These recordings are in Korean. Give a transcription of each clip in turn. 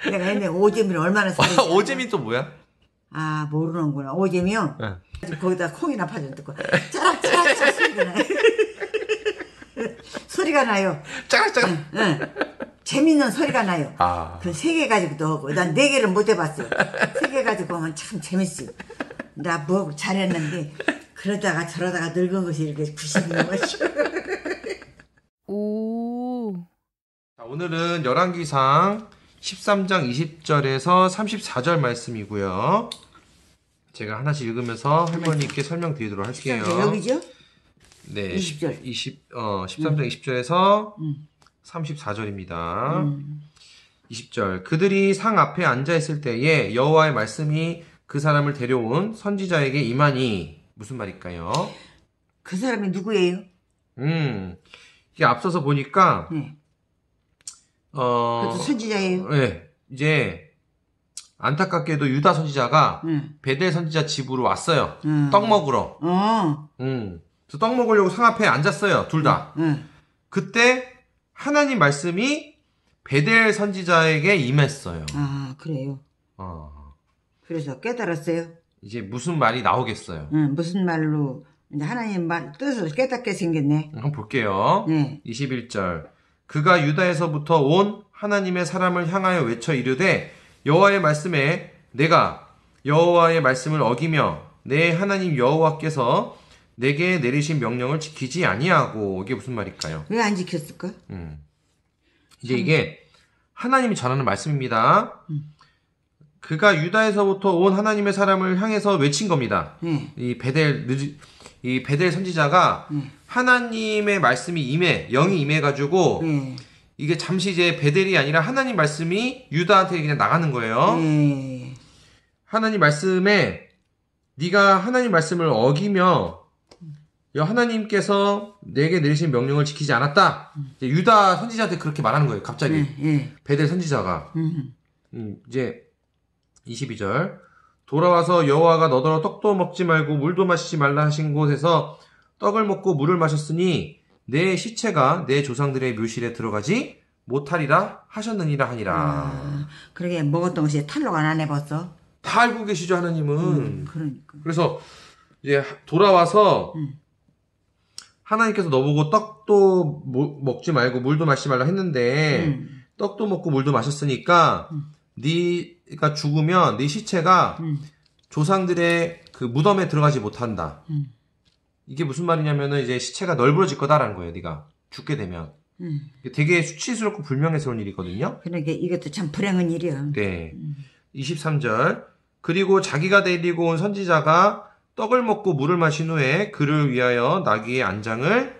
내가 옛날에 오재미를 얼마나 잘했지. 오재미 또 뭐야? 아, 모르는구나. 오재미요? 네. 거기다 콩이나 파전 듣고, 짜락짜락 소리가 나요. 소리가 나요. 짜락짜락. 응. 재밌는 소리가 나요. 아. 그 3개 가지고도 하고, 난 4개를 못 해봤어요. 3개 가지고 하면 참 재밌어요. 나 뭐 잘했는데, 그러다가 저러다가 늙은 것이 이렇게 90인 것이. 오. 자, 오늘은 열왕기상 13장 20절에서 34절 말씀이고요. 제가 하나씩 읽으면서 할머니께 설명드리도록 할게요. 여기죠? 네. 20절. 13장 20절에서 34절입니다. 20절. 그들이 상 앞에 앉아 있을 때에 여호와의 말씀이 그 사람을 데려온 선지자에게 임하니 무슨 말일까요? 그 사람이 누구예요? 이게 앞서서 보니까 네. 그것도 선지자예요? 네. 이제 안타깝게도 유다 선지자가 베델 선지자 집으로 왔어요. 떡 먹으러. 그래서 떡 먹으려고 상 앞에 앉았어요. 둘 다. 그때 하나님 말씀이 베델 선지자에게 임했어요. 아, 그래요? 그래서 깨달았어요? 이제 무슨 말이 나오겠어요? 무슨 말로 이제 하나님 말 뜻을 깨닫게 생겼네. 한번 볼게요. 네. 21절. 그가 유다에서부터 온 하나님의 사람을 향하여 외쳐 이르되 여호와의 말씀에 내가 여호와의 말씀을 어기며 내 하나님 여호와께서 내게 내리신 명령을 지키지 아니하고. 이게 무슨 말일까요? 왜 안 지켰을까? 이제 이게 하나님이 전하는 말씀입니다. 그가 유다에서부터 온 하나님의 사람을 향해서 외친 겁니다. 이 베델 선지자가 하나님의 말씀이 영이 임해가지고 이게 잠시 이제 베델이 아니라 하나님 말씀이 유다한테 그냥 나가는 거예요. 하나님 말씀에 네가 하나님 말씀을 어기며 하나님께서 내게 내리신 명령을 지키지 않았다. 유다 선지자한테 그렇게 말하는 거예요. 갑자기 베델 선지자가. 이제 22절. 돌아와서 여호와가 너더러 떡도 먹지 말고 물도 마시지 말라 하신 곳에서 떡을 먹고 물을 마셨으니 내 시체가 내 조상들의 묘실에 들어가지 못하리라 하셨느니라 하니라. 그러게 먹었던 것이 탈로가 안 해봤어. 다 알고 계시죠, 하나님은. 그러니까. 그래서 이제 돌아와서 하나님께서 너보고 떡도 먹지 말고 물도 마시지 말라 했는데 떡도 먹고 물도 마셨으니까 네가 죽으면 네 시체가 조상들의 그 무덤에 들어가지 못한다. 이게 무슨 말이냐면은 이제 시체가 널브러질 거다라는 거예요. 네가 죽게 되면. 되게 수치스럽고 불명예스러운 일이거든요. 그러니까 이것도 참 불행한 일이야. 네. 23절. 그리고 자기가 데리고 온 선지자가 떡을 먹고 물을 마신 후에 그를 위하여 나귀의 안장을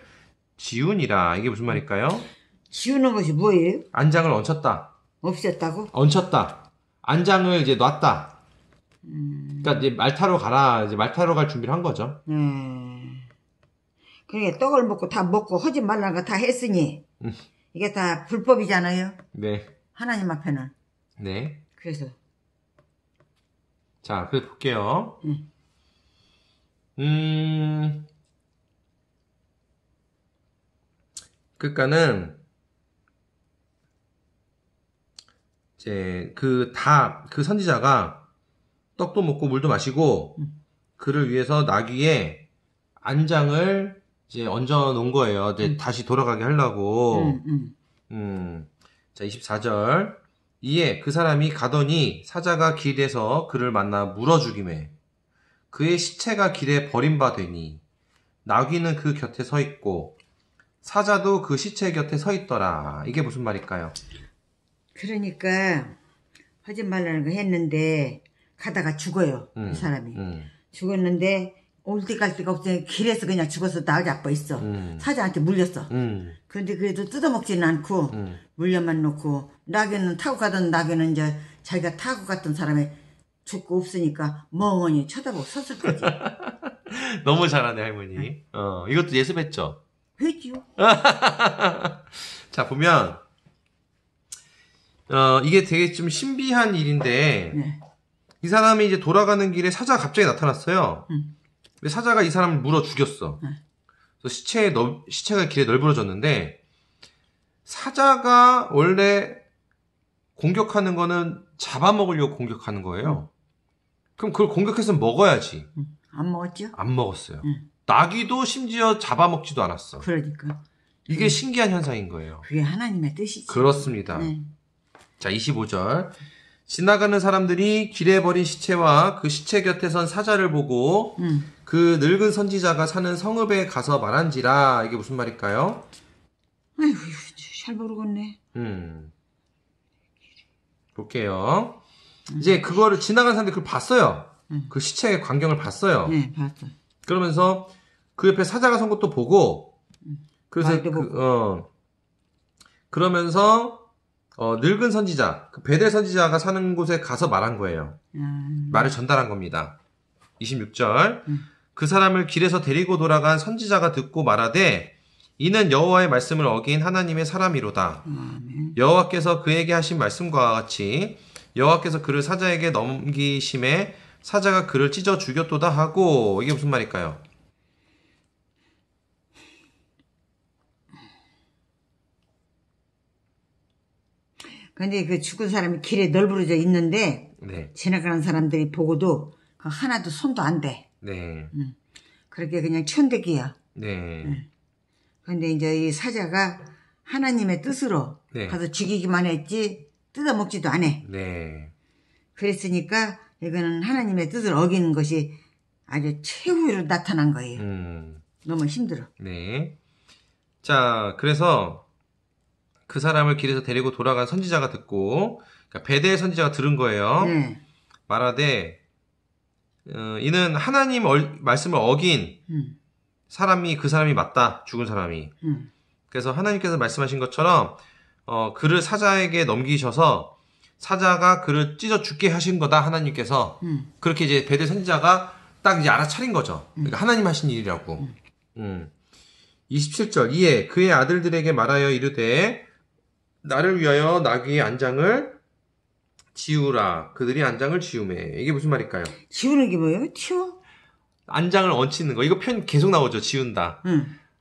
지우니라. 이게 무슨 말일까요? 지우는 것이 뭐예요? 안장을 얹혔다. 없앴다고? 얹혔다. 안장을 이제 놨다. 그러니까 이제 말 타러 가라. 이제 말 타러 갈 준비를 한 거죠. 그러니까 떡을 먹고 다 먹고 하지 말라는 거 다 했으니 이게 다 불법이잖아요. 네. 하나님 앞에는. 네. 그래서. 자, 그래서 볼게요. 그러니까는 이제 그 선지자가 떡도 먹고 물도 마시고 그를 위해서 나귀에 안장을 이제 얹어 놓은 거예요. 이제 다시 돌아가게 하려고. 자, 24절. 이에 그 사람이 가더니 사자가 길에서 그를 만나 물어 죽이매 그의 시체가 길에 버림받으니 나귀는 그 곁에 서 있고 사자도 그 시체 곁에 서 있더라. 이게 무슨 말일까요? 그러니까 하지 말라는 거 했는데 가다가 죽어요. 이 사람이. 죽었는데 올 데 갈 데가 없으니 길에서 그냥 죽어서 나귀 아빠 있어. 사자한테 물렸어. 그런데 그래도 뜯어먹지는 않고 물려만 놓고 나귀는 타고 가던 나귀는 이제 자기가 타고 갔던 사람이 죽고 없으니까 멍하니 쳐다보고 섰을 거지. 너무 잘하네 할머니. 이것도 예습했죠? 했지요. 자, 보면 이게 되게 좀 신비한 일인데 네. 이 사람이 이제 돌아가는 길에 사자가 갑자기 나타났어요. 근데 사자가 이 사람을 물어 죽였어. 그래서 시체가 길에 널브러졌는데 사자가 원래 공격하는 거는 잡아먹으려고 공격하는 거예요. 그럼 그걸 공격해서 먹어야지. 안 먹었죠? 안 먹었어요. 나귀도 심지어 잡아먹지도 않았어. 그러니까. 이게 신기한 현상인 거예요. 그게 하나님의 뜻이지. 그렇습니다. 네. 자, 25절. 지나가는 사람들이 길에 버린 시체와 그 시체 곁에 선 사자를 보고 그 늙은 선지자가 사는 성읍에 가서 말한지라. 이게 무슨 말일까요? 아이고, 잘 모르겠네. 볼게요. 이제 그거를 지나가는 사람들이 그걸 봤어요. 그 시체의 광경을 봤어요. 네, 봤어. 그러면서 그 옆에 사자가 선 것도 보고, 그래서 그러면서 늙은 선지자, 그 베델 선지자가 사는 곳에 가서 말한 거예요. 말을 전달한 겁니다. 26절. 그 사람을 길에서 데리고 돌아간 선지자가 듣고 말하되 이는 여호와의 말씀을 어긴 하나님의 사람이로다. 여호와께서 그에게 하신 말씀과 같이 여호와께서 그를 사자에게 넘기심에 사자가 그를 찢어 죽였도다 하고. 이게 무슨 말일까요? 근데 그 죽은 사람이 길에 널브러져 있는데 네. 지나가는 사람들이 보고도 그 하나도 손도 안 대. 네. 그렇게 그냥 천대기야. 네. 근데 이제 이 사자가 하나님의 뜻으로 네. 가서 죽이기만 했지 뜯어먹지도 않아. 네. 그랬으니까 이거는 하나님의 뜻을 어기는 것이 아주 최후로 나타난 거예요. 너무 힘들어. 네. 자, 그래서 그 사람을 길에서 데리고 돌아간 선지자가 듣고, 그러니까 베델 선지자가 들은 거예요. 네. 말하되 이는 하나님 말씀을 어긴 사람이 그 사람이 맞다. 죽은 사람이. 그래서 하나님께서 말씀하신 것처럼 그를 사자에게 넘기셔서 사자가 그를 찢어 죽게 하신 거다. 하나님께서. 그렇게 이제 베델 선지자가 딱 이제 알아차린 거죠. 그러니까 하나님 하신 일이라고. 27절. 이에 그의 아들들에게 말하여 이르되 나를 위하여 나귀의 안장을 지우라. 그들이 안장을 지우매. 이게 무슨 말일까요? 지우는 게 뭐예요? 튀워? 안장을 얹히는 거. 이거 표현 계속 나오죠. 지운다.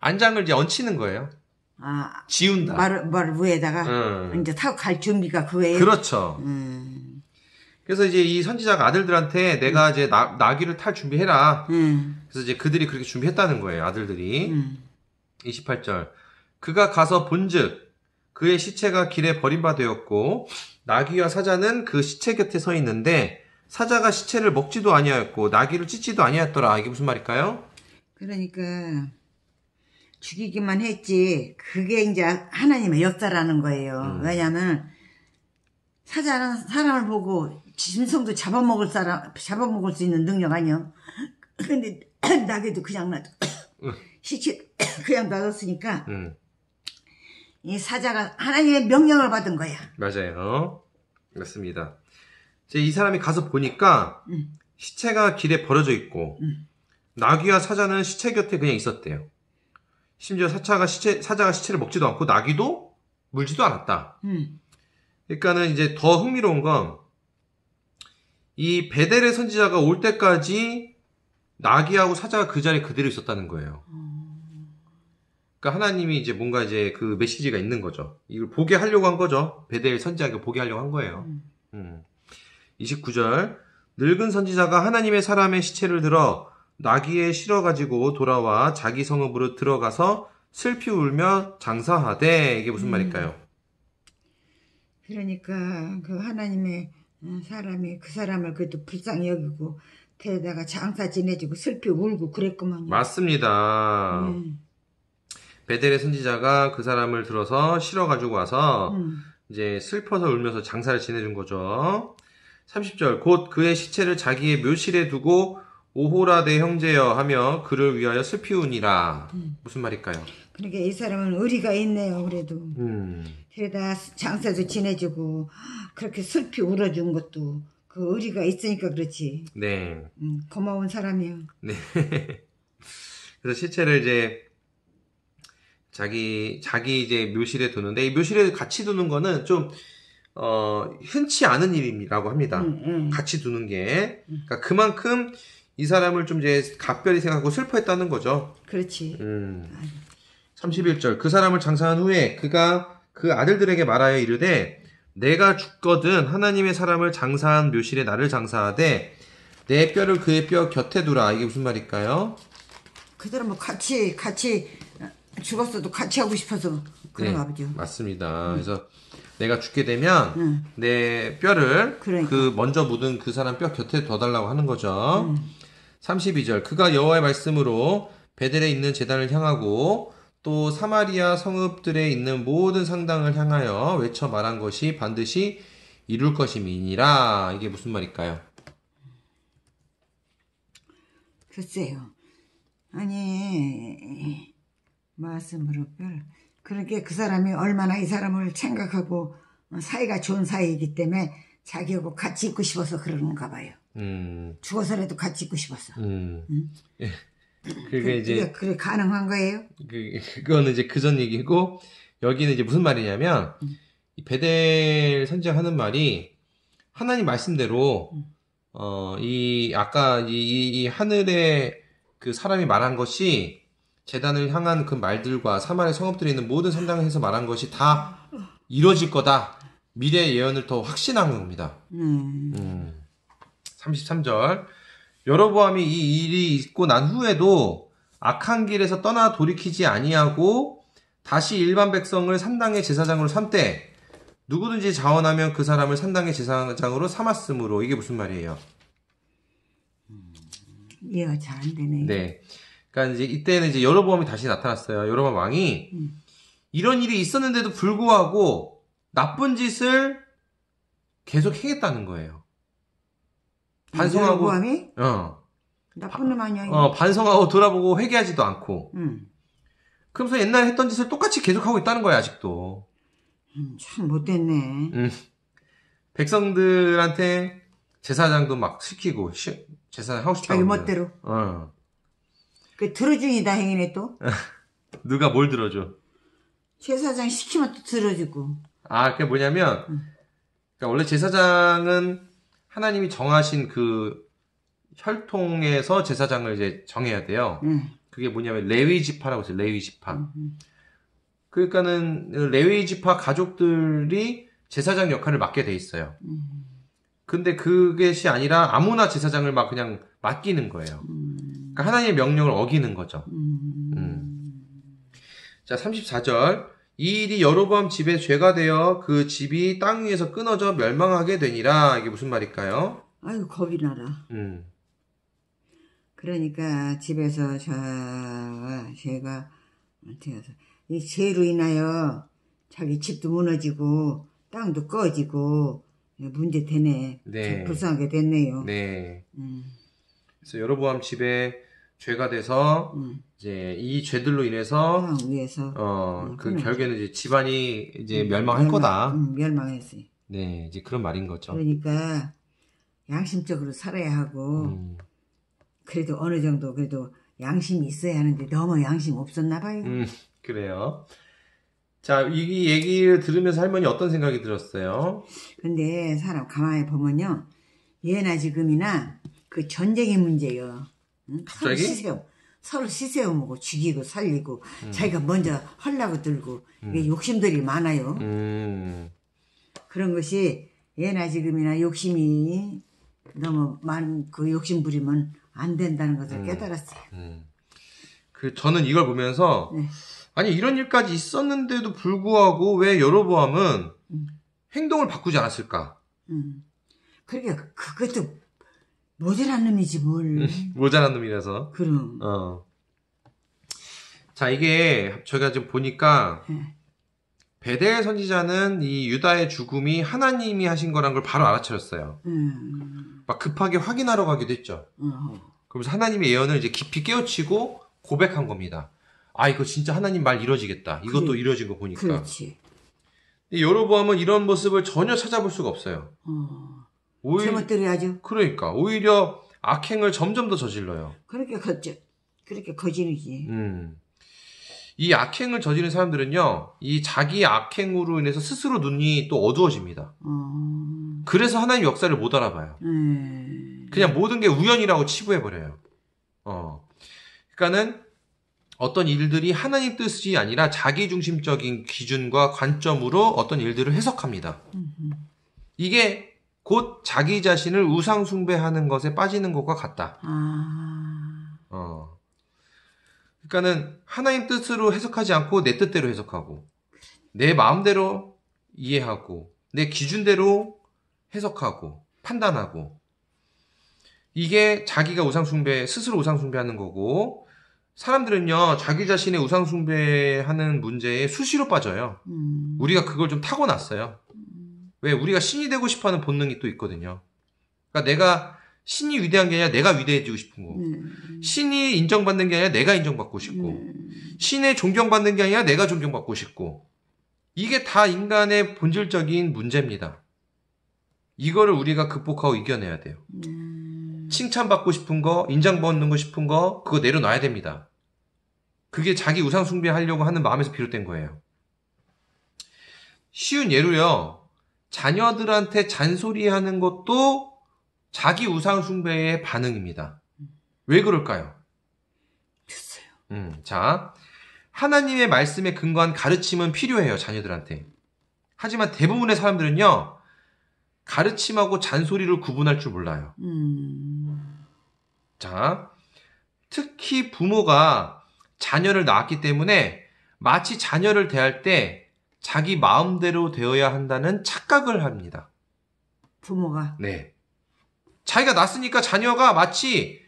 안장을 이제 얹히는 거예요. 아, 지운다. 말 위에다가 이제 타고 갈 준비가 그거예요. 그렇죠. 그래서 이제 이 선지자가 아들들한테 내가 이제 나귀를 탈 준비해라. 그래서 이제 그들이 그렇게 준비했다는 거예요. 아들들이. 28절. 그가 가서 본즉 그의 시체가 길에 버림받았고 나귀와 사자는 그 시체 곁에 서 있는데 사자가 시체를 먹지도 아니하였고 나귀를 찢지도 아니하였더라. 이게 무슨 말일까요? 그러니까 죽이기만 했지 그게 이제 하나님의 역사라는 거예요. 왜냐하면 사자는 사람을 보고 짐승도 잡아먹을 수 있는 능력 아니요. 근데 나귀도 그냥 놔둬 시체 그냥 놔뒀으니까 이 사자가 하나님의 명령을 받은 거야. 맞아요. 맞습니다. 이제 이 사람이 가서 보니까 시체가 길에 버려져 있고 나귀와 사자는 시체 곁에 그냥 있었대요. 심지어 사자가 시체를 먹지도 않고 나귀도 물지도 않았다. 그러니까는 이제 더 흥미로운 건 이 베델의 선지자가 올 때까지 나귀하고 사자가 그 자리에 그대로 있었다는 거예요. 그러니까 하나님이 이제 뭔가 이제 그 메시지가 있는 거죠. 이걸 보게 하려고 한 거죠. 베델 선지자가 보게 하려고 한 거예요. 29절. 늙은 선지자가 하나님의 사람의 시체를 들어 나귀에 실어가지고 돌아와 자기 성읍으로 들어가서 슬피 울며 장사하되. 이게 무슨 말일까요? 그러니까 그 하나님의 사람이 그 사람을 그래도 불쌍히 여기고 데다가 장사 지내주고 슬피 울고 그랬구만요. 맞습니다. 베델의 선지자가 그 사람을 들어서 실어가지고 와서 이제 슬퍼서 울면서 장사를 지내준 거죠. 30절. 곧 그의 시체를 자기의 묘실에 두고 오호라 내 형제여 하며 그를 위하여 슬피 우니라. 무슨 말일까요? 그러니까 이 사람은 의리가 있네요. 그래도 데다 장사도 지내주고 그렇게 슬피 울어준 것도 그 의리가 있으니까 그렇지. 네. 고마운 사람이요. 네. 그래서 시체를 이제 자기 이제 묘실에 두는데, 이 묘실에 같이 두는 거는 좀 흔치 않은 일이라고 합니다. 같이 두는 게. 그러니까 그만큼 이 사람을 좀 이제 각별히 생각하고 슬퍼했다는 거죠. 그렇지. 31절. 그 사람을 장사한 후에 그가 그 아들들에게 말하여 이르되 내가 죽거든 하나님의 사람을 장사한 묘실에 나를 장사하되 내 뼈를 그의 뼈 곁에 두라. 이게 무슨 말일까요? 그대로 뭐 같이 죽었어도 같이 하고 싶어서 그런가 보죠. 맞습니다. 그래서 내가 죽게 되면 내 뼈를 그러니까. 그 먼저 묻은 그 사람 뼈 곁에 둬달라고 하는 거죠. 32절 그가 여호와의 말씀으로 베델에 있는 제단을 향하고 또 사마리아 성읍들에 있는 모든 상당을 향하여 외쳐 말한 것이 반드시 이룰 것임이니라. 이게 무슨 말일까요? 글쎄요. 아니 말씀으로 그렇게 그 사람이 얼마나 이 사람을 생각하고 사이가 좋은 사이이기 때문에 자기하고 같이 있고 싶어서 그러는가 봐요. 죽어서라도 같이 있고 싶어서. 예. 그게 이제 그게 가능한 거예요? 그거는 이제 그전 얘기고 여기는 이제 무슨 말이냐면 이 베델 선지자가 하는 말이 하나님 말씀대로 이 아까 이 하늘에 그 사람이 말한 것이 제단을 향한 그 말들과 사마리아 성읍들에 있는 모든 산당에서 말한 것이 다 이루어질 거다. 미래 예언을 더 확신하는 겁니다. 33절 여로보암이 이 일이 있고 난 후에도 악한 길에서 떠나 돌이키지 아니하고 다시 일반 백성을 산당의 제사장으로 삼되 누구든지 자원하면 그 사람을 산당의 제사장으로 삼았으므로. 이게 무슨 말이에요? 이해가 잘 안 되네. 네. 그러니까 이제 이때는 이제 여로보암이 다시 나타났어요. 여로보암 왕이 이런 일이 있었는데도 불구하고 나쁜 짓을 계속 행했다는 거예요. 반성하고 여로보암이? 나쁜 놈 아니야? 반성하고 돌아보고 회개하지도 않고. 그러면서 옛날에 했던 짓을 똑같이 계속하고 있다는 거야, 아직도. 참 못됐네. 백성들한테 제사장도 막 시키고 제사장 하고 싶다고. 자기 멋대로. 그 들어주니다 행위네 또. 누가 뭘 들어줘? 제사장 시키면 또 들어주고. 그게 뭐냐면 그러니까 원래 제사장은 하나님이 정하신 그 혈통에서 제사장을 이제 정해야 돼요. 그게 뭐냐면 레위 지파라고 있어요. 레위 지파. 그러니까는 레위 지파 가족들이 제사장 역할을 맡게 돼 있어요. 근데 그것이 아니라 아무나 제사장을 막 그냥 맡기는 거예요. 그러니까 하나님의 명령을 어기는 거죠. 자, 34절. 이 일이 여로보암 집에 죄가 되어 그 집이 땅 위에서 끊어져 멸망하게 되니라. 이게 무슨 말일까요? 아유, 겁이 나라. 그러니까 집에서 죄가 이 죄로 인하여 자기 집도 무너지고 땅도 꺼지고 문제 되네. 네. 불쌍하게 됐네요. 네. 그래서 여로보암 집에 죄가 돼서 이제 이 죄들로 인해서 위해서 그 결국에는 이제 집안이 이제 멸망할 거다. 멸망했어요. 네, 이제 그런 말인 거죠. 그러니까 양심적으로 살아야 하고 그래도 어느 정도 그래도 양심이 있어야 하는데 너무 양심 없었나 봐요. 그래요. 자, 이 얘기를 들으면서 할머니 어떤 생각이 들었어요? 근데 사람 가만히 보면요. 예나 지금이나 그 전쟁의 문제요. 갑자기? 서로 시세우고 죽이고 살리고 자기가 먼저 하려고 들고 이게 욕심들이 많아요. 그런 것이 예나 지금이나 욕심이 너무 많은 그 욕심 부리면 안 된다는 것을 깨달았어요. 저는 이걸 보면서 네. 아니 이런 일까지 있었는데도 불구하고 왜 여로보암은 행동을 바꾸지 않았을까? 그러니까 그것도 모자란 놈이지 뭘. 모자란 놈이라서. 그럼. 자, 이게 저희가 지금 보니까 베델 선지자는 이 유다의 죽음이 하나님이 하신 거란 걸 바로 알아차렸어요. 막 급하게 확인하러 가기도 했죠. 그러면서 하나님의 예언을 이제 깊이 깨우치고 고백한 겁니다. 이거 진짜 하나님 말 이루어지겠다. 이것도 이루어진 거 보니까. 그렇지. 여로보암은 이런 모습을 전혀 찾아볼 수가 없어요. 제멋대로 하죠. 그러니까 오히려 악행을 점점 더 저질러요. 그렇게 거짓이지. 이 악행을 저지른 사람들은요, 이 자기 악행으로 인해서 스스로 눈이 또 어두워집니다. 그래서 하나님 역사를 못 알아봐요. 그냥 모든 게 우연이라고 치부해버려요. 그러니까는 어떤 일들이 하나님 뜻이 아니라 자기중심적인 기준과 관점으로 어떤 일들을 해석합니다. 이게 곧 자기 자신을 우상숭배하는 것에 빠지는 것과 같다. 그러니까는 하나님 뜻으로 해석하지 않고 내 뜻대로 해석하고 내 마음대로 이해하고 내 기준대로 해석하고 판단하고 이게 자기가 스스로 우상숭배하는 거고 사람들은요 자기 자신의 우상숭배하는 문제에 수시로 빠져요. 우리가 그걸 좀 타고났어요. 왜? 우리가 신이 되고 싶어하는 본능이 또 있거든요. 그러니까 내가 신이 위대한 게 아니라 내가 위대해지고 싶은 거고 신이 인정받는 게 아니라 내가 인정받고 싶고 신의 존경받는 게 아니라 내가 존경받고 싶고 이게 다 인간의 본질적인 문제입니다. 이거를 우리가 극복하고 이겨내야 돼요. 칭찬받고 싶은 거, 인정받는 거 싶은 거 그거 내려놔야 됩니다. 그게 자기 우상숭배하려고 하는 마음에서 비롯된 거예요. 쉬운 예로요. 자녀들한테 잔소리하는 것도 자기 우상숭배의 반응입니다. 왜 그럴까요? 글쎄요. 자, 하나님의 말씀에 근거한 가르침은 필요해요, 자녀들한테. 하지만 대부분의 사람들은요, 가르침하고 잔소리를 구분할 줄 몰라요. 자, 특히 부모가 자녀를 낳았기 때문에 마치 자녀를 대할 때 자기 마음대로 되어야 한다는 착각을 합니다. 부모가? 네. 자기가 낳았으니까 자녀가 마치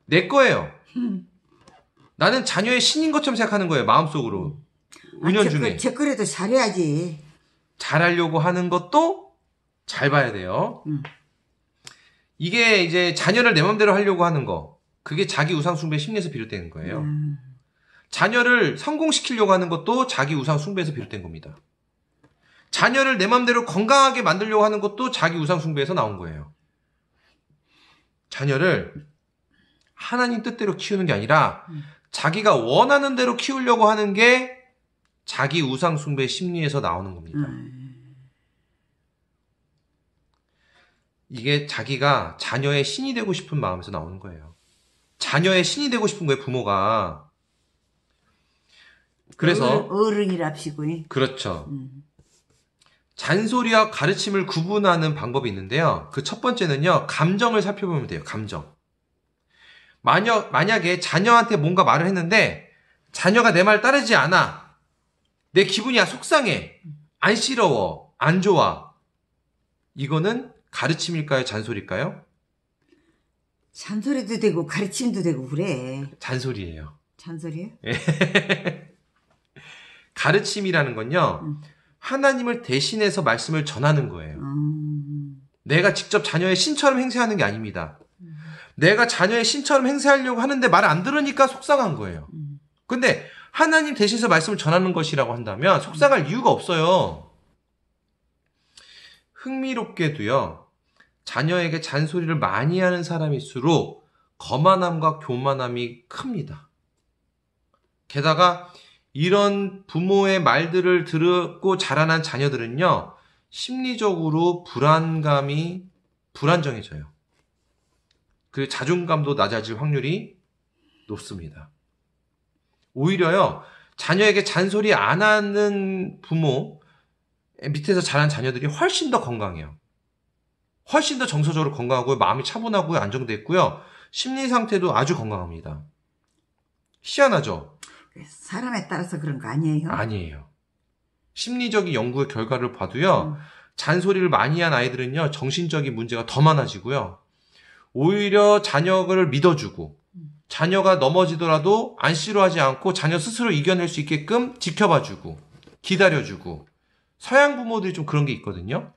내 거예요. 나는 자녀의 신인 것처럼 생각하는 거예요. 마음속으로. 은연중에. 제 거라도 잘해야지. 잘하려고 하는 것도 잘 봐야 돼요. 이게 이제 자녀를 내 맘대로 하려고 하는 거. 그게 자기 우상숭배 심리에서 비롯되는 거예요. 자녀를 성공시키려고 하는 것도 자기 우상숭배에서 비롯된 겁니다. 자녀를 내 맘대로 건강하게 만들려고 하는 것도 자기 우상숭배에서 나온 거예요. 자녀를 하나님 뜻대로 키우는 게 아니라 자기가 원하는 대로 키우려고 하는 게 자기 우상숭배 심리에서 나오는 겁니다. 이게 자기가 자녀의 신이 되고 싶은 마음에서 나오는 거예요. 자녀의 신이 되고 싶은 거예요, 부모가. 그래서 어른이랍시고. 그렇죠. 잔소리와 가르침을 구분하는 방법이 있는데요. 그 첫 번째는요. 감정을 살펴보면 돼요. 감정. 만약에 자녀한테 뭔가 말을 했는데 자녀가 내 말 따르지 않아. 내 기분이 속상해. 안쓰러워. 안 좋아. 이거는 가르침일까요? 잔소리일까요? 잔소리도 되고 가르침도 되고 그래. 잔소리예요. 잔소리요? 가르침이라는 건요. 하나님을 대신해서 말씀을 전하는 거예요. 내가 직접 자녀의 신처럼 행세하는 게 아닙니다. 내가 자녀의 신처럼 행세하려고 하는데 말을 안 들으니까 속상한 거예요. 근데 하나님 대신해서 말씀을 전하는 것이라고 한다면 속상할 이유가 없어요. 흥미롭게도요. 자녀에게 잔소리를 많이 하는 사람일수록 거만함과 교만함이 큽니다. 게다가 이런 부모의 말들을 듣고 자라난 자녀들은요. 심리적으로 불안정해져요. 그 자존감도 낮아질 확률이 높습니다. 오히려요. 자녀에게 잔소리 안 하는 부모 밑에서 자란 자녀들이 훨씬 더 건강해요. 훨씬 더 정서적으로 건강하고요. 마음이 차분하고요. 안정돼 있고요. 심리 상태도 아주 건강합니다. 희한하죠? 사람에 따라서 그런 거 아니에요? 아니에요. 심리적인 연구의 결과를 봐도요. 잔소리를 많이 한 아이들은요. 정신적인 문제가 더 많아지고요. 오히려 자녀를 믿어주고 자녀가 넘어지더라도 안 싫어하지 않고 자녀 스스로 이겨낼 수 있게끔 지켜봐주고 기다려주고 서양 부모들이 좀 그런 게 있거든요.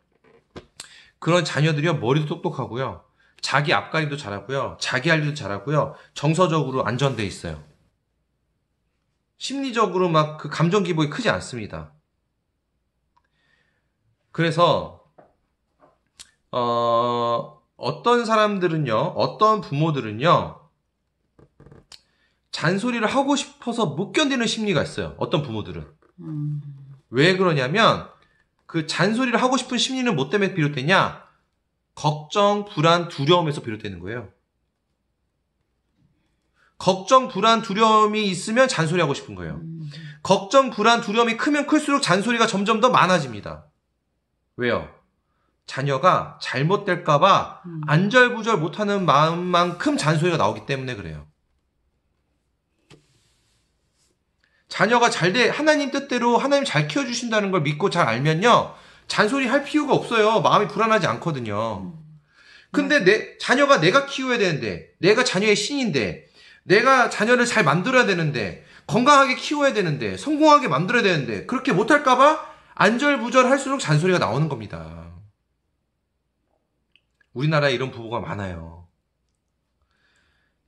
그런 자녀들이요. 머리도 똑똑하고요. 자기 앞가림도 잘하고요. 자기 할 일도 잘하고요. 정서적으로 안전돼 있어요. 심리적으로 막 그 감정 기복이 크지 않습니다. 그래서 어떤 사람들은요, 어떤 부모들은요, 잔소리를 하고 싶어서 못 견디는 심리가 있어요. 어떤 부모들은. 왜 그러냐면 그 잔소리를 하고 싶은 심리는 뭐 때문에 비롯되냐? 걱정, 불안, 두려움에서 비롯되는 거예요. 걱정, 불안, 두려움이 있으면 잔소리하고 싶은 거예요. 걱정, 불안, 두려움이 크면 클수록 잔소리가 점점 더 많아집니다. 왜요? 자녀가 잘못될까봐 안절부절 못하는 마음만큼 잔소리가 나오기 때문에 그래요. 자녀가 하나님 뜻대로 하나님 잘 키워주신다는 걸 믿고 잘 알면요, 잔소리 할 필요가 없어요. 마음이 불안하지 않거든요. 근데 자녀가 내가 키워야 되는데, 내가 자녀의 신인데, 내가 자녀를 잘 만들어야 되는데, 건강하게 키워야 되는데, 성공하게 만들어야 되는데, 그렇게 못할까봐 안절부절 할수록 잔소리가 나오는 겁니다. 우리나라에 이런 부부가 많아요.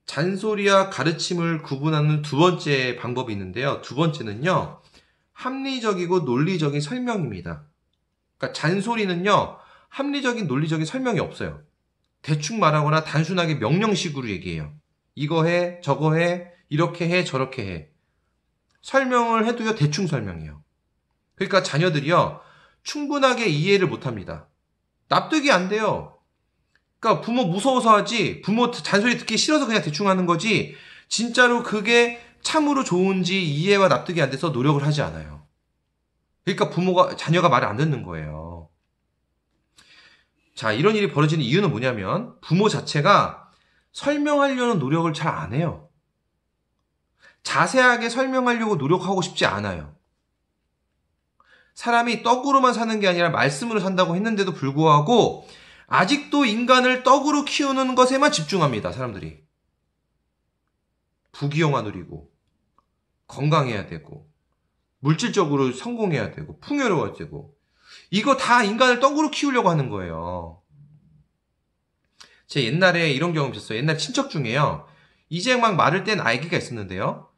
잔소리와 가르침을 구분하는 두 번째 방법이 있는데요. 두 번째는요, 합리적이고 논리적인 설명입니다. 그러니까 잔소리는요, 합리적인 논리적인 설명이 없어요. 대충 말하거나 단순하게 명령식으로 얘기해요. 이거 해, 저거 해, 이렇게 해, 저렇게 해. 설명을 해도요, 대충 설명해요. 그러니까 자녀들이요, 충분하게 이해를 못합니다. 납득이 안 돼요. 그러니까 부모 무서워서 하지, 부모 잔소리 듣기 싫어서 그냥 대충 하는 거지, 진짜로 그게 참으로 좋은지 이해와 납득이 안 돼서 노력을 하지 않아요. 그러니까 자녀가 말을 안 듣는 거예요. 자, 이런 일이 벌어지는 이유는 뭐냐면, 부모 자체가 설명하려는 노력을 잘 안 해요. 자세하게 설명하려고 노력하고 싶지 않아요. 사람이 떡으로만 사는 게 아니라 말씀으로 산다고 했는데도 불구하고 아직도 인간을 떡으로 키우는 것에만 집중합니다. 사람들이. 부귀영화 누리고, 건강해야 되고, 물질적으로 성공해야 되고, 풍요로워야 되고, 이거 다 인간을 떡으로 키우려고 하는 거예요. 제 옛날에 이런 경험이 있었어요. 옛날 친척 중에요, 이제 막 말을 뗀 아기가 있었는데요,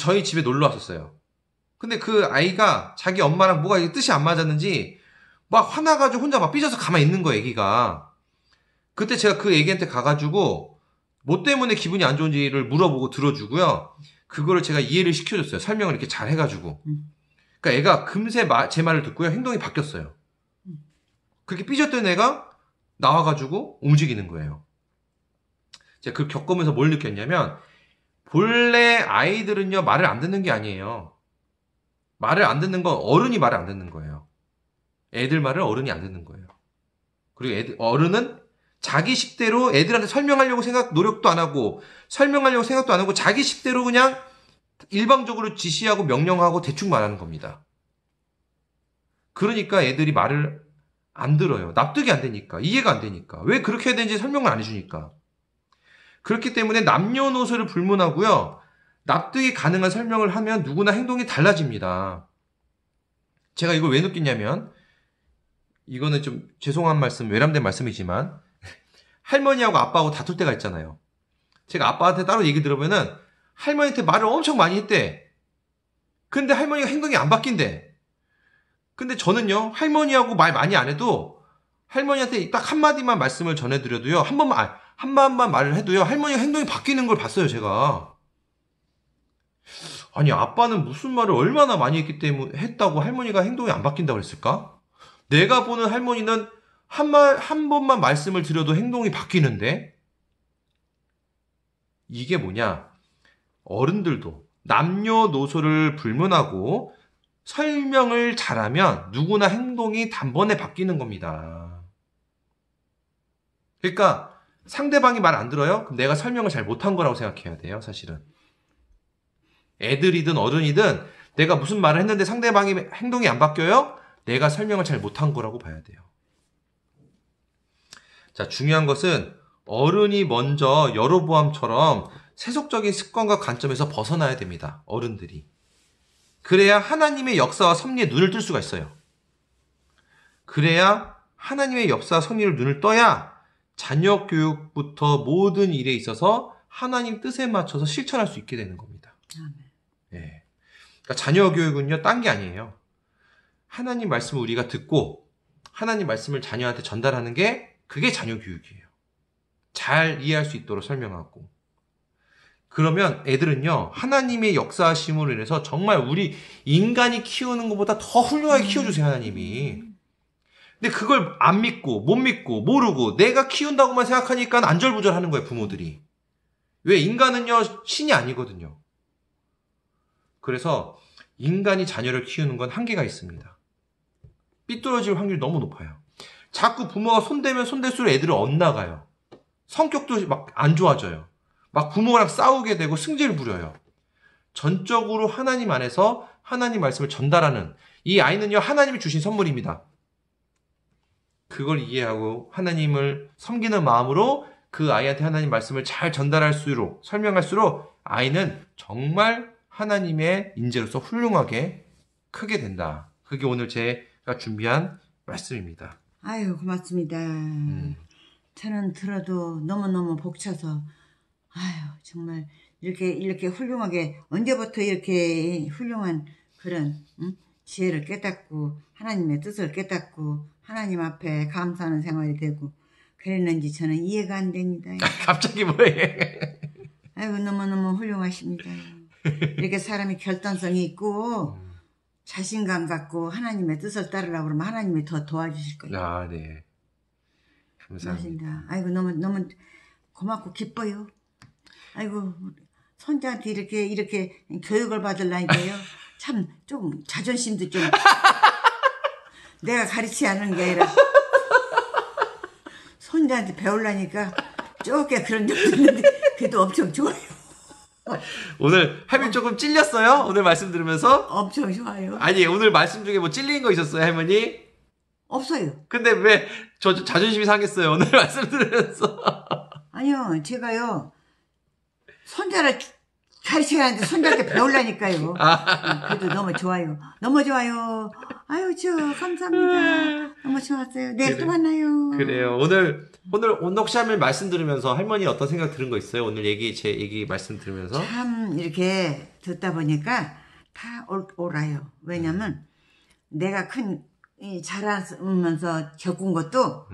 저희 집에 놀러 왔었어요. 근데 그 아이가 자기 엄마랑 뭐가 뜻이 안 맞았는지 막 화나가지고 혼자 막 삐져서 가만히 있는 거예요, 애기가. 그때 제가 그 애기한테 가가지고 뭐 때문에 기분이 안 좋은지를 물어보고 들어주고요, 그거를 제가 이해를 시켜줬어요. 설명을 이렇게 잘 해가지고. 그러니까 애가 금세 제 말을 듣고요, 행동이 바뀌었어요. 그렇게 삐졌던 애가 나와가지고 움직이는 거예요. 제가 그걸 겪으면서 뭘 느꼈냐면, 본래 아이들은요, 말을 안 듣는 게 아니에요. 말을 안 듣는 건 어른이 말을 안 듣는 거예요. 애들 말을 어른이 안 듣는 거예요. 그리고 어른은 자기 식대로 애들한테 설명하려고 노력도 안 하고, 설명하려고 생각도 안 하고, 자기 식대로 그냥 일방적으로 지시하고 명령하고 대충 말하는 겁니다. 그러니까 애들이 말을 안 들어요. 납득이 안 되니까, 이해가 안 되니까. 왜 그렇게 해야 되는지 설명을 안 해주니까. 그렇기 때문에 남녀노소를 불문하고요, 납득이 가능한 설명을 하면 누구나 행동이 달라집니다. 제가 이걸 왜 느끼냐면, 이거는 좀 죄송한 말씀, 외람된 말씀이지만, 할머니하고 아빠하고 다툴 때가 있잖아요. 제가 아빠한테 따로 얘기 들어보면은 할머니한테 말을 엄청 많이 했대. 근데 할머니가 행동이 안 바뀐대. 근데 저는요, 할머니하고 말 많이 안 해도 할머니한테 딱 한마디만 말씀을 전해드려도요, 한 번만 말을 해도요, 할머니가 행동이 바뀌는 걸 봤어요, 제가. 아니, 아빠는 무슨 말을 얼마나 많이 했다고 할머니가 행동이 안 바뀐다고 그랬을까? 내가 보는 할머니는 한 번만 말씀을 드려도 행동이 바뀌는데? 이게 뭐냐? 어른들도 남녀노소를 불문하고 설명을 잘하면 누구나 행동이 단번에 바뀌는 겁니다. 그러니까 상대방이 말 안 들어요? 그럼 내가 설명을 잘 못한 거라고 생각해야 돼요, 사실은. 애들이든 어른이든 내가 무슨 말을 했는데 상대방이 행동이 안 바뀌어요? 내가 설명을 잘 못한 거라고 봐야 돼요. 자, 중요한 것은 어른이 먼저 여로보암처럼 세속적인 습관과 관점에서 벗어나야 됩니다. 어른들이. 그래야 하나님의 역사와 섭리에 눈을 뜰 수가 있어요. 그래야 하나님의 역사와 섭리를 눈을 떠야 자녀 교육부터 모든 일에 있어서 하나님 뜻에 맞춰서 실천할 수 있게 되는 겁니다. 네. 그러니까 자녀 교육은요, 딴 게 아니에요. 하나님 말씀을 우리가 듣고 하나님 말씀을 자녀한테 전달하는 게, 그게 자녀 교육이에요. 잘 이해할 수 있도록 설명하고. 그러면 애들은요, 하나님의 역사하심으로 인해서 정말 우리 인간이 키우는 것보다 더 훌륭하게 키워주세요, 하나님이. 근데 그걸 안 믿고, 못 믿고, 모르고, 내가 키운다고만 생각하니까 안절부절하는 거예요, 부모들이. 왜 인간은요, 신이 아니거든요. 그래서 인간이 자녀를 키우는 건 한계가 있습니다. 삐뚤어질 확률이 너무 높아요. 자꾸 부모가 손대면 손댈수록 애들은 엇나가요. 성격도 막 안 좋아져요. 막 부모랑 싸우게 되고 승질을 부려요. 전적으로 하나님 안에서 하나님 말씀을 전달하는 이 아이는요, 하나님이 주신 선물입니다. 그걸 이해하고 하나님을 섬기는 마음으로 그 아이한테 하나님 말씀을 잘 전달할수록, 설명할수록 아이는 정말 하나님의 인재로서 훌륭하게 크게 된다. 그게 오늘 제가 준비한 말씀입니다. 아유, 고맙습니다. 저는 들어도 너무너무 벅차서, 아유, 정말, 이렇게 훌륭하게, 언제부터 이렇게 훌륭한 그런, 지혜를 깨닫고, 하나님의 뜻을 깨닫고, 하나님 앞에 감사하는 생활이 되고, 그랬는지 저는 이해가 안 됩니다. 갑자기 뭐해? 아이고, 너무너무 훌륭하십니다. 이렇게 사람이 결단성이 있고, 자신감 갖고 하나님의 뜻을 따르려고 그러면 하나님이 더 도와주실 거예요. 아, 네. 감사합니다. 아이고, 너무 고맙고 기뻐요. 아이고, 손자한테 이렇게 교육을 받으려니까요. 참, 좀 자존심도 좀 내가 가르치지 않은 게 아니라 손자한테 배우려니까 쪼개 그런 적도 있는데 그래도 엄청 좋아요. 오늘 할머니 조금 찔렸어요? 오늘 말씀 들으면서? 엄청 좋아요. 아니, 오늘 말씀 중에 뭐 찔린 거 있었어요, 할머니? 없어요. 근데 왜 저 자존심이 상했어요, 오늘 말씀 들으면서? 아니요, 제가요, 손자를 가르쳐야 하는데 손자한테 배우려니까요. 그래도 너무 좋아요. 너무 좋아요. 아유, 감사합니다. 너무 좋았어요. 내일 또 만나요. 그래요. 오늘 혹시 하면 말씀 들으면서 할머니 어떤 생각 들은 거 있어요? 오늘 제 얘기 말씀 들으면서? 참, 이렇게 듣다 보니까 다 옳아요. 왜냐면, 내가 자라면서 겪은 것도,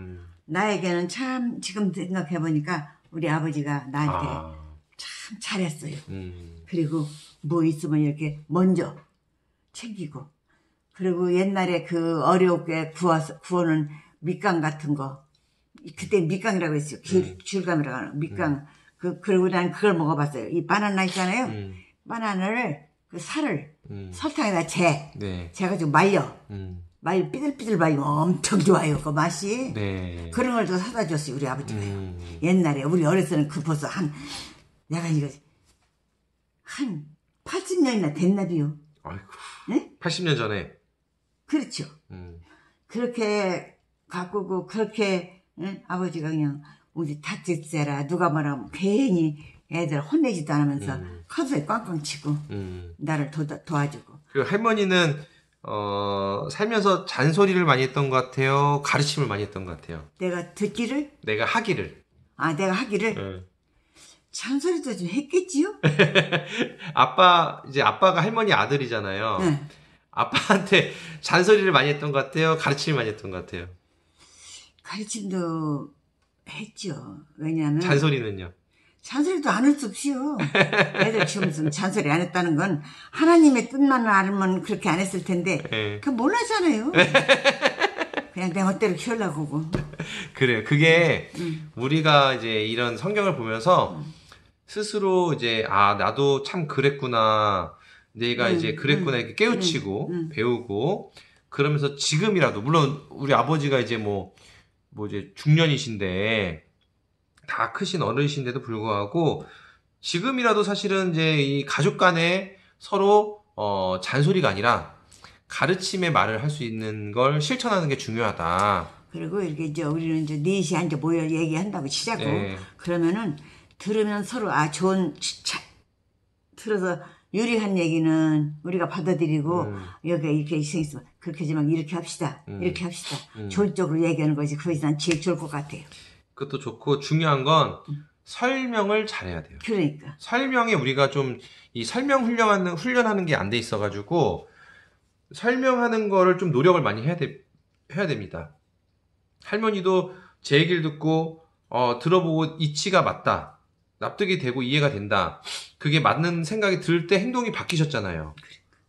나에게는 참, 지금 생각해보니까, 우리 아버지가 나한테 참 잘했어요. 그리고 뭐 있으면 이렇게 먼저 챙기고, 그리고 옛날에 그 어렵게 구워는 밑강 같은 거, 그때 밑강이라고 했어요. 귤감이라고 하는 밑강. 그리고 난 그걸 먹어봤어요. 이 바나나 있잖아요. 바나나를, 그 살을 설탕에다 재가지고 말려. 삐들삐들 말리면 엄청 좋아요. 그 맛이. 네. 그런 걸 또 사다 줬어요. 우리 아버지가. 옛날에, 우리 어렸을 때는 그 벌써 내가 이거, 한 80년이나 됐나비요. 아이고. 네? 80년 전에. 그렇죠. 그렇게 가꾸고, 그렇게, 응? 아버지가 그냥, 우리 다찍세라, 누가 말하면 괜히 애들 혼내지도 않으면서 커서에 꽝꽝 치고, 나를 도와주고. 그 할머니는, 살면서 잔소리를 많이 했던 것 같아요? 가르침을 많이 했던 것 같아요? 내가 듣기를? 내가 하기를. 내가 하기를? 잔소리도 좀 했겠지요? 아빠가 할머니 아들이잖아요. 네. 아빠한테 잔소리를 많이 했던 것 같아요? 가르침을 많이 했던 것 같아요? 가르침도 했죠. 왜냐하면. 잔소리는요? 잔소리도 안 할 수 없이요. 애들 키우면서 잔소리 안 했다는 건 하나님의 뜻만 알면 그렇게 안 했을 텐데, 그거 몰랐잖아요. 그냥 내 멋대로 키우려고 하고. 그래요. 그게 우리가 이제 이런 성경을 보면서 스스로 이제, 나도 참 그랬구나. 내가 이제 그랬구나. 이렇게 깨우치고, 배우고, 그러면서 지금이라도, 물론 우리 아버지가 이제 이제 중년이신데, 다 크신 어른이신데도 불구하고, 지금이라도 사실은 이제 이 가족 간에 서로, 잔소리가 아니라, 가르침의 말을 할 수 있는 걸 실천하는 게 중요하다. 그리고 이렇게 우리는 넷이 앉아 모여 얘기한다고 치자고. 네. 그러면은, 들으면 서로, 들어서, 유리한 얘기는 우리가 받아들이고, 여기 이렇게 있으면, 그렇게 하지만 이렇게 합시다. 이렇게 합시다. 좋은 쪽으로 얘기하는 것이 그것이 난 제일 좋을 것 같아요. 그것도 좋고, 중요한 건 설명을 잘해야 돼요. 그러니까. 설명에 우리가 좀, 이 설명 훈련하는 게 안 돼 있어가지고, 설명하는 거를 좀 노력을 많이 해야 됩니다. 할머니도 제 얘기를 듣고, 들어보고 이치가 맞다. 납득이 되고 이해가 된다. 그게 맞는 생각이 들 때 행동이 바뀌셨잖아요.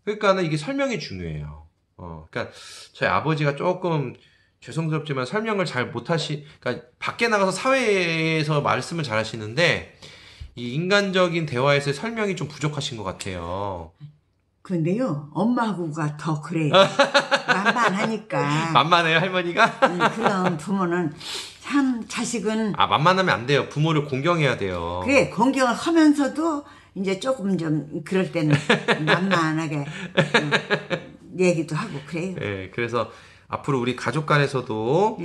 그러니까는 이게 설명이 중요해요. 그러니까 저희 아버지가 조금 죄송스럽지만 설명을 잘 그러니까 밖에 나가서 사회에서 말씀을 잘 하시는데, 이 인간적인 대화에서의 설명이 좀 부족하신 것 같아요. 근데요, 엄마하고가 더 그래요. 만만하니까. 만만해요, 할머니가? 그럼 부모는 참 자식은. 만만하면 안 돼요. 부모를 공경해야 돼요. 그래, 공경을 하면서도 이제 조금 좀 그럴 때는 만만하게 얘기도 하고 그래요. 네, 그래서 앞으로 우리 가족 간에서도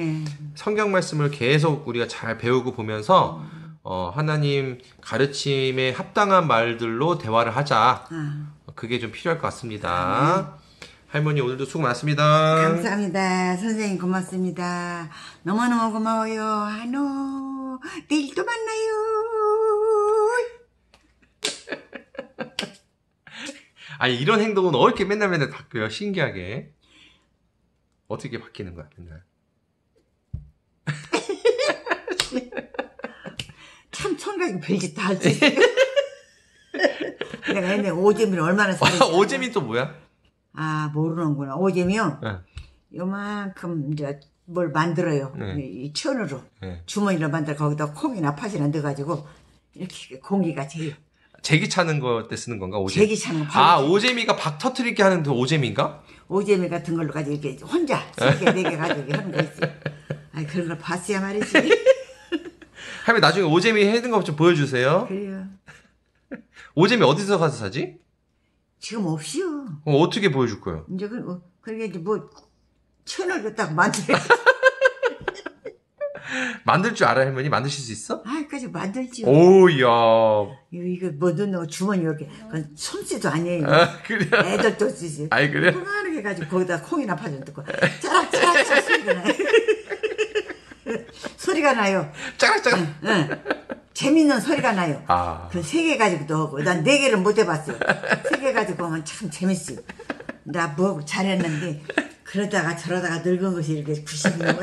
성경 말씀을 계속 우리가 잘 배우고 보면서 하나님 가르침에 합당한 말들로 대화를 하자. 그게 좀 필요할 것 같습니다. 할머니 오늘도 수고 많습니다. 감사합니다. 선생님 고맙습니다. 너무너무 고마워요. 한우 내일 또 만나요. 아니 이런 행동은 어떻게 맨날 바뀌어요? 신기하게. 어떻게 바뀌는 거야 맨날. 참 청각이 별짓 다 할 수 있어요. 내가 옛날에 오재미를 얼마나 잘했어. 오재미 또 뭐야? 모르는구나. 오재미요? 요만큼 이제 뭘 만들어요. 이 천으로. 주머니로 만들어 거기다 콩이나 팥이나 넣어가지고 이렇게 공기가 제일. 제기 차는 거 때 쓰는 건가? 오재미. 제기 차는 거. 오재미가 박 터트리게 하는 그 오재미인가? 오재미 같은 걸로 가지고 이렇게 혼자 3개, 4개 가지고 하는 거 있어요. 그런 걸 봤어야 말이지. 할머니 나중에 오재미 해는 거 좀 보여주세요. 그래요. 오재미 어디서 가서 사지? 지금 없이요. 어떻게 보여줄 거예요? 이제 그게 이제 뭐 천을 딱 만들어. 만들 줄 알아요, 할머니? 만드실 수 있어? 까지 만들지요. 오야. 이거 뭐 넣는 거 주머니 이렇게 그건 솜씨도 아니에요. 그래. 애들도 쓰지. 그래? 조그맣게 가지고 거기다 콩이나 파전 넣고 짜락짜락 소리가 나요. 소리가 나요. 짜락짜락. 응. 재밌는 소리가 나요. 그 3개 가지고도 하고 난 4개를 못 해봤어요. 3개 가지고 하면 참 재밌어요. 나 뭐 잘했는데 그러다가 저러다가 늙은 것이 이렇게 90년